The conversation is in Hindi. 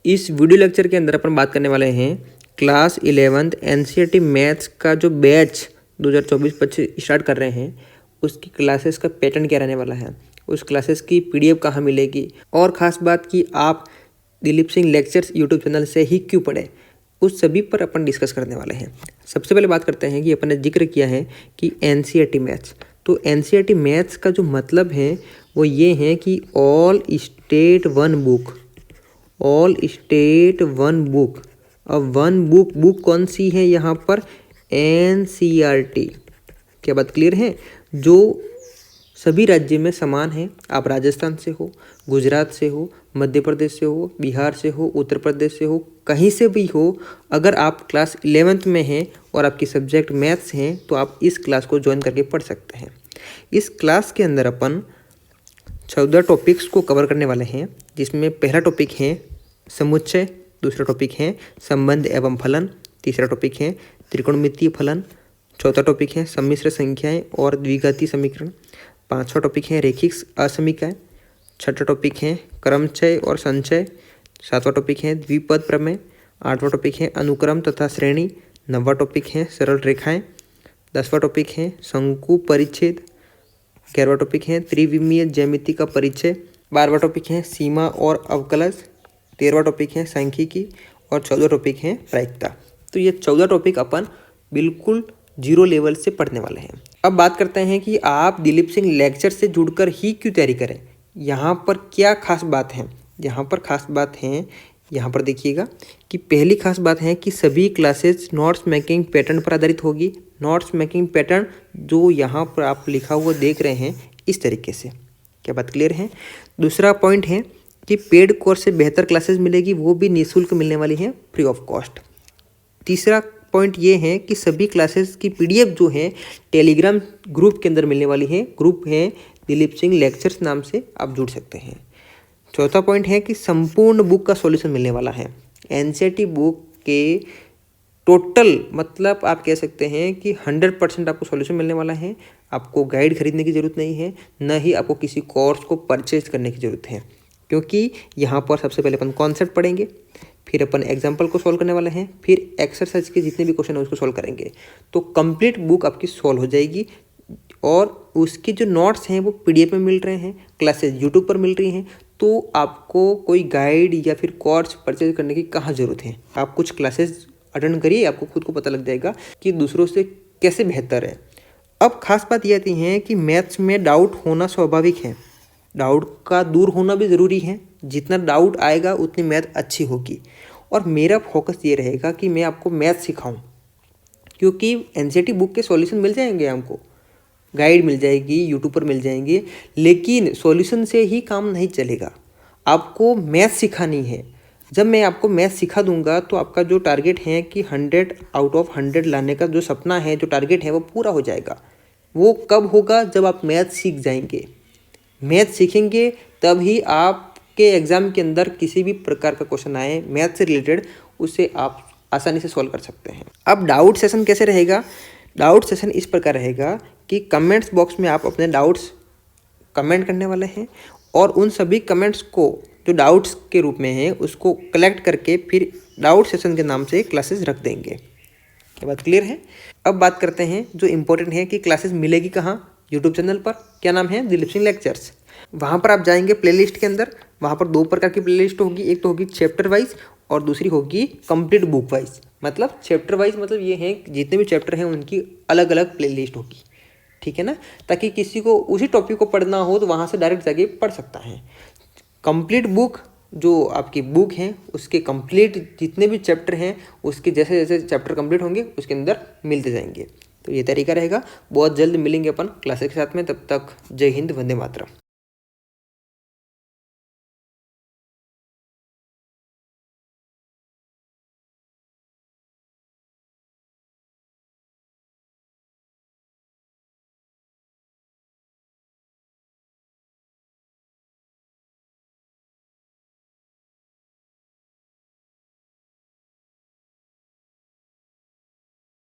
इस वीडियो लेक्चर के अंदर अपन बात करने वाले हैं क्लास 11th एनसीईआरटी मैथ्स का जो बैच 2024-25 स्टार्ट कर रहे हैं उसकी क्लासेस का पैटर्न क्या रहने वाला है, उस क्लासेस की पीडीएफ कहाँ मिलेगी और ख़ास बात कि आप Dilip Singh lectures YouTube channel से ही क्यों पढ़े, उस सभी पर अपन डिस्कस करने वाले हैं। सबसे पहले बात करते हैं कि अपन ने जिक्र किया है कि एनसीईआरटी मैथ्स, तो एनसीईआरटी मैथ्स का जो मतलब है वो ये है कि ऑल स्टेट वन बुक। अब वन बुक कौन सी है यहाँ पर? एनसीईआरटी। क्या बात क्लियर है? जो सभी राज्य में समान है। आप राजस्थान से हो, गुजरात से हो, मध्य प्रदेश से हो, बिहार से हो, उत्तर प्रदेश से हो, कहीं से भी हो, अगर आप क्लास 11th में हैं और आपकी सब्जेक्ट मैथ्स हैं तो आप इस क्लास को ज्वाइन करके पढ़ सकते हैं। इस क्लास के अंदर अपन 14 टॉपिक्स को कवर करने वाले हैं, जिसमें पहला टॉपिक है समुच्चय, दूसरा टॉपिक है संबंध एवं फलन, तीसरा टॉपिक है त्रिकोणमितीय फलन, चौथा टॉपिक है सम्मिश्र संख्याएं और द्विघातीय समीकरण, पांचवा टॉपिक है रैखिक असमीकाएं, छठा टॉपिक है क्रमचय और संचय, सातवां टॉपिक है द्विपद प्रमेय, आठवां टॉपिक है अनुक्रम तथा श्रेणी, नौवां टॉपिक है सरल रेखाएं, 10वां टॉपिक है शंकु परिच्छेद, 11वां टॉपिक है त्रिविमीय ज्यामिति का परिचय, 12वां टॉपिक है सीमा और अवकलज, 13वां टॉपिक है सांख्यिकी और 14वां टॉपिक है प्रायिकता। तो ये 14 टॉपिक अपन बिल्कुल जीरो लेवल से पढ़ने वाले हैं। अब बात करते हैं कि आप दिलीप सिंह लेक्चर से जुड़कर ही क्यों तैयारी करें। यहाँ पर क्या खास बात है? यहाँ पर खास बात है, यहाँ पर देखिएगा कि पहली खास बात है कि सभी क्लासेस नोट्स मेकिंग पैटर्न पर आधारित होगी। नोट्स मेकिंग पैटर्न जो यहाँ पर आप लिखा हुआ देख रहे हैं इस तरीके से। क्या बात क्लियर है? दूसरा पॉइंट है कि पेड कोर्स से बेहतर क्लासेस मिलेगी, वो भी निःशुल्क मिलने वाली हैं, फ्री ऑफ कॉस्ट। तीसरा पॉइंट ये है कि सभी क्लासेस की पीडीएफ जो है टेलीग्राम ग्रुप के अंदर मिलने वाली है। ग्रुप है दिलीप सिंह लेक्चर्स नाम से, आप जुड़ सकते हैं। चौथा पॉइंट है कि संपूर्ण बुक का सॉल्यूशन मिलने वाला है। एनसीईआरटी बुक के टोटल मतलब आप कह सकते हैं कि 100% आपको सॉल्यूशन मिलने वाला है। आपको गाइड खरीदने की ज़रूरत नहीं है, न ही आपको किसी कोर्स को परचेज करने की ज़रूरत है, क्योंकि यहाँ पर सबसे पहले अपन कॉन्सेप्ट पढ़ेंगे, फिर अपन एग्जाम्पल को सॉल्व करने वाले हैं, फिर एक्सरसाइज के जितने भी क्वेश्चन है उसको सॉल्व करेंगे। तो कंप्लीट बुक आपकी सॉल्व हो जाएगी और उसकी जो नोट्स हैं वो पीडीएफ में मिल रहे हैं, क्लासेस यूट्यूब पर मिल रही हैं। तो आपको कोई गाइड या फिर कोर्स परचेज करने की कहाँ ज़रूरत है। आप कुछ क्लासेस अटेंड करिए, आपको खुद को पता लग जाएगा कि दूसरों से कैसे बेहतर है। अब खास बात ये आती है कि मैथ्स में डाउट होना स्वाभाविक है, डाउट का दूर होना भी ज़रूरी है। जितना डाउट आएगा उतनी मैथ अच्छी होगी और मेरा फोकस ये रहेगा कि मैं आपको मैथ सिखाऊं, क्योंकि एनसीईआरटी बुक के सॉल्यूशन मिल जाएंगे, हमको गाइड मिल जाएगी, यूट्यूब पर मिल जाएंगे, लेकिन सॉल्यूशन से ही काम नहीं चलेगा। आपको मैथ सिखानी है। जब मैं आपको मैथ सिखा दूंगा तो आपका जो टारगेट है कि 100 आउट ऑफ 100 लाने का जो सपना है, जो टारगेट है वो पूरा हो जाएगा। वो कब होगा? जब आप मैथ सीख जाएंगे। मैथ सीखेंगे तभी आपके एग्ज़ाम के अंदर किसी भी प्रकार का क्वेश्चन आए मैथ से रिलेटेड, उसे आप आसानी से सॉल्व कर सकते हैं। अब डाउट सेशन कैसे रहेगा? डाउट सेशन इस प्रकार रहेगा कि कमेंट्स बॉक्स में आप अपने डाउट्स कमेंट करने वाले हैं और उन सभी कमेंट्स को जो डाउट्स के रूप में है उसको कलेक्ट करके फिर डाउट सेशन के नाम से क्लासेस रख देंगे। क्या बात क्लियर है? अब बात करते हैं जो इम्पोर्टेंट है कि क्लासेस मिलेगी कहाँ। यूट्यूब चैनल पर, क्या नाम है? दिलीप सिंह लेक्चर्स। वहाँ पर आप जाएंगे प्लेलिस्ट के अंदर, वहाँ पर 2 प्रकार की प्लेलिस्ट होगी, एक तो होगी चैप्टर वाइज और दूसरी होगी कंप्लीट बुक वाइज। मतलब चैप्टर वाइज मतलब ये है जितने भी चैप्टर हैं उनकी अलग अलग प्लेलिस्ट होगी, ठीक है ना, ताकि किसी को उसी टॉपिक को पढ़ना हो तो वहाँ से डायरेक्ट जाके पढ़ सकता है। कंप्लीट बुक जो आपकी बुक है उसके कंप्लीट जितने भी चैप्टर हैं उसके जैसे जैसे चैप्टर कंप्लीट होंगे उसके अंदर मिलते जाएंगे। तो ये तरीका रहेगा। बहुत जल्द मिलेंगे अपन क्लासेस के साथ में, तब तक जय हिंद, वंदे मातरम।